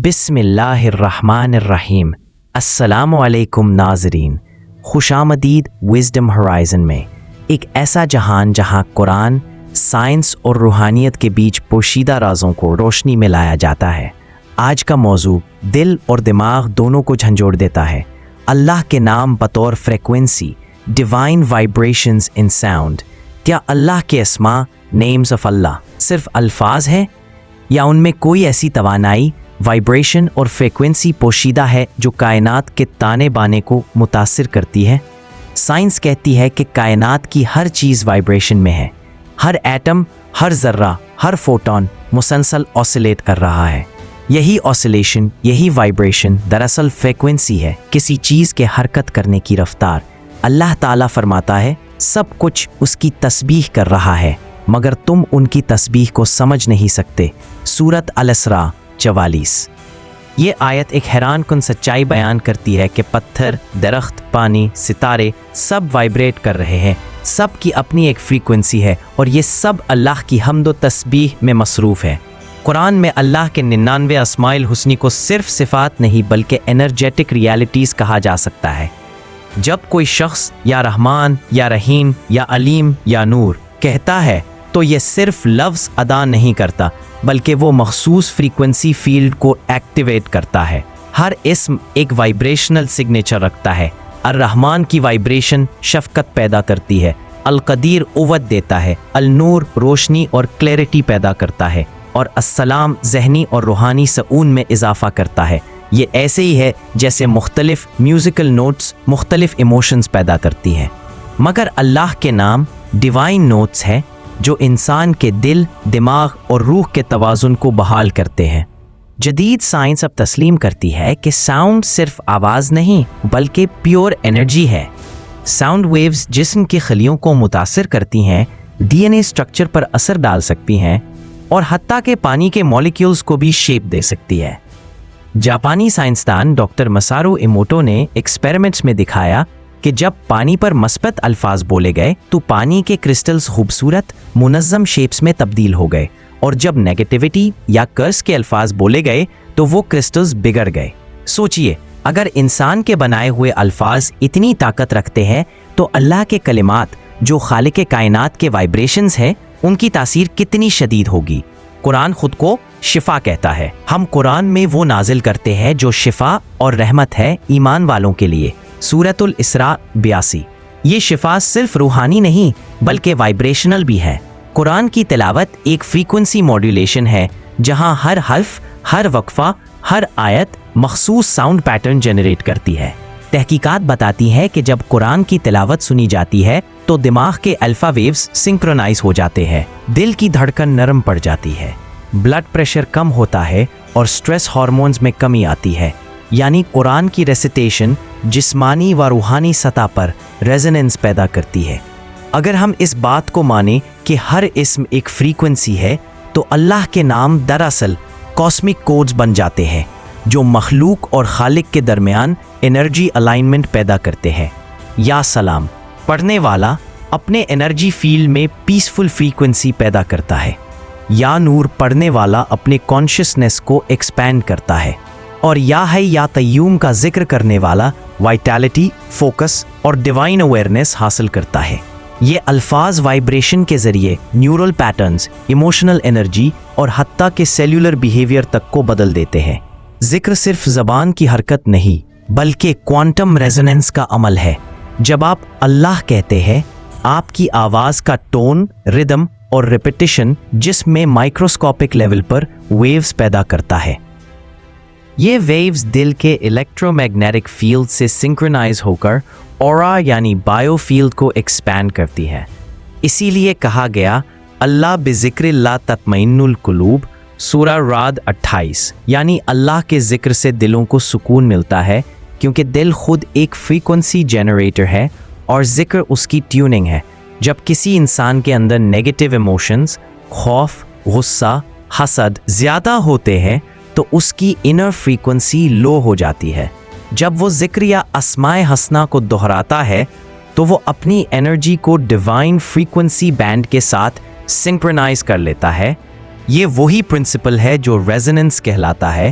بسم اللہ الرحمن الرحیم۔ السلام علیکم ناظرین، خوش آمدید وزڈم ہورائزن میں، ایک ایسا جہان جہاں قرآن، سائنس اور روحانیت کے بیچ پوشیدہ رازوں کو روشنی میں لایا جاتا ہے۔ آج کا موضوع دل اور دماغ دونوں کو جھنجھوڑ دیتا ہے۔ اللہ کے نام بطور فریکوینسی، ڈیوائن وائبریشنز ان ساؤنڈ۔ کیا اللہ کے اسماء، نیمز آف اللہ، صرف الفاظ ہیں یا ان میں کوئی ایسی توانائی، وائبریشن اور فریکوینسی پوشیدہ ہے جو کائنات کے تانے بانے کو متاثر کرتی ہے؟ سائنس کہتی ہے کہ کائنات کی ہر چیز وائبریشن میں ہے۔ ہر ایٹم، ہر ذرہ، ہر فوٹون مسلسل آسیلیٹ کر رہا ہے۔ یہی آسیلیشن، یہی وائبریشن دراصل فریکوینسی ہے، کسی چیز کے حرکت کرنے کی رفتار۔ اللہ تعالیٰ فرماتا ہے سب کچھ اس کی تسبیح کر رہا ہے مگر تم ان کی تسبیح کو سمجھ نہیں سکتے۔ سورۃ الاسراء 44۔ یہ آیت ایک حیران کن سچائی بیان کرتی ہے کہ پتھر، درخت، پانی، ستارے سب وائبریٹ کر رہے ہیں، سب کی اپنی ایک فریکوینسی ہے اور یہ سب اللہ کی حمد و تسبیح میں مصروف ہے۔ قرآن میں اللہ کے 99 اسماء الحسنی کو صرف صفات نہیں بلکہ انرجیٹک ریالٹیز کہا جا سکتا ہے۔ جب کوئی شخص یا رحمان یا رحیم یا علیم یا نور کہتا ہے تو یہ صرف لفظ ادا نہیں کرتا بلکہ وہ مخصوص فریکوینسی فیلڈ کو ایکٹیویٹ کرتا ہے۔ ہر اسم ایک وائبریشنل سگنیچر رکھتا ہے۔ الرحمن کی وائبریشن شفقت پیدا کرتی ہے، القدیر قوت دیتا ہے، النور روشنی اور کلیئرٹی پیدا کرتا ہے، اور السلام ذہنی اور روحانی سکون میں اضافہ کرتا ہے۔ یہ ایسے ہی ہے جیسے مختلف میوزیکل نوٹس مختلف ایموشنز پیدا کرتی ہیں، مگر اللہ کے نام ڈیوائن نوٹس ہیں جو انسان کے دل، دماغ اور روح کے توازن کو بحال کرتے ہیں۔ جدید سائنس اب تسلیم کرتی ہے کہ ساؤنڈ صرف آواز نہیں بلکہ پیور انرجی ہے۔ ساؤنڈ ویوز جسم کی خلیوں کو متاثر کرتی ہیں، ڈی این اے اسٹرکچر پر اثر ڈال سکتی ہیں اور حتیٰ کہ پانی کے مالیکیولز کو بھی شیپ دے سکتی ہے۔ جاپانی سائنسدان ڈاکٹر مسارو ایموٹو نے ایکسپیریمنٹس میں دکھایا کہ جب پانی پر مثبت الفاظ بولے گئے تو پانی کے کرسٹلز خوبصورت، منظم شیپس میں تبدیل ہو گئے، اور جب نیگیٹیوٹی یا کرس کے الفاظ بولے گئے تو وہ کرسٹلز بگڑ گئے۔ سوچئے، اگر انسان کے بنائے ہوئے الفاظ اتنی طاقت رکھتے ہیں تو اللہ کے کلمات جو خالق کائنات کے وائبریشنز ہیں ان کی تاثیر کتنی شدید ہوگی۔ قرآن خود کو شفا کہتا ہے۔ ہم قرآن میں وہ نازل کرتے ہیں جو شفا اور رحمت ہے ایمان والوں کے لیے۔ سورۃ الاسراء 82۔ یہ شفا صرف روحانی نہیں بلکہ وائبریشنل بھی ہے۔ قرآن کی تلاوت ایک فریکوینسی ماڈیولیشن ہے جہاں ہر حرف، ہر وقفہ، ہر آیت مخصوص ساؤنڈ پیٹرن جنریٹ کرتی ہے۔ تحقیقات بتاتی ہے کہ جب قرآن کی تلاوت سنی جاتی ہے تو دماغ کے الفا ویوز سنکرونائز ہو جاتے ہیں، دل کی دھڑکن نرم پڑ جاتی ہے، بلڈ پریشر کم ہوتا ہے اور سٹریس ہارمونز میں کمی آتی ہے۔ یعنی قرآن کی ریسیٹیشن جسمانی و روحانی سطح پر ریزوننس پیدا کرتی ہے۔ اگر ہم اس بات کو مانیں کہ ہر اسم ایک فریکوینسی ہے تو اللہ کے نام دراصل کاسمک کوڈز بن جاتے ہیں جو مخلوق اور خالق کے درمیان انرجی الائنمنٹ پیدا کرتے ہیں۔ یا سلام پڑھنے والا اپنے انرجی فیلڈ میں پیسفل فریکوینسی پیدا کرتا ہے، یا نور پڑھنے والا اپنے کانشیسنس کو ایکسپینڈ کرتا ہے، اور یا ہے یا قیوم کا ذکر کرنے والا وائٹیلٹی، فوکس اور ڈیوائن اویئرنس حاصل کرتا ہے۔ یہ الفاظ وائبریشن کے ذریعے نیورل پیٹرنز، ایموشنل انرجی اور حتیٰ کہ سیلولر بیہیویئر تک کو بدل دیتے ہیں۔ ذکر صرف زبان کی حرکت نہیں بلکہ کوانٹم ریزوننس کا عمل ہے۔ جب آپ اللہ کہتے ہیں، آپ کی آواز کا ٹون، ردم اور ریپیٹیشن جسم میں مائکروسکوپک لیول پر ویوز پیدا کرتا ہے۔ یہ ویوز دل کے الیکٹرو میگنیٹک فیلڈ سے سنکرونائز ہو کر اورا یعنی بائیو فیلڈ کو ایکسپینڈ کرتی ہے۔ اسی لیے کہا گیا اللہ بذکر اللہ تطمئن القلوب، سورہ رعد 28، یعنی اللہ کے ذکر سے دلوں کو سکون ملتا ہے کیونکہ دل خود ایک فریکوینسی جنریٹر ہے اور ذکر اس کی ٹیوننگ ہے۔ جب کسی انسان کے اندر نیگیٹو ایموشنز، خوف، غصہ، حسد زیادہ ہوتے ہیں تو اس کی انر فریکوینسی لو ہو جاتی ہے۔ جب وہ ذکر یا اسماء حسنہ کو دہراتا ہے تو وہ اپنی انرجی کو ڈیوائن فریکوینسی بینڈ کے ساتھ سنکرونائز کر لیتا ہے۔ یہ وہی پرنسپل ہے جو ریزوننس کہلاتا ہے۔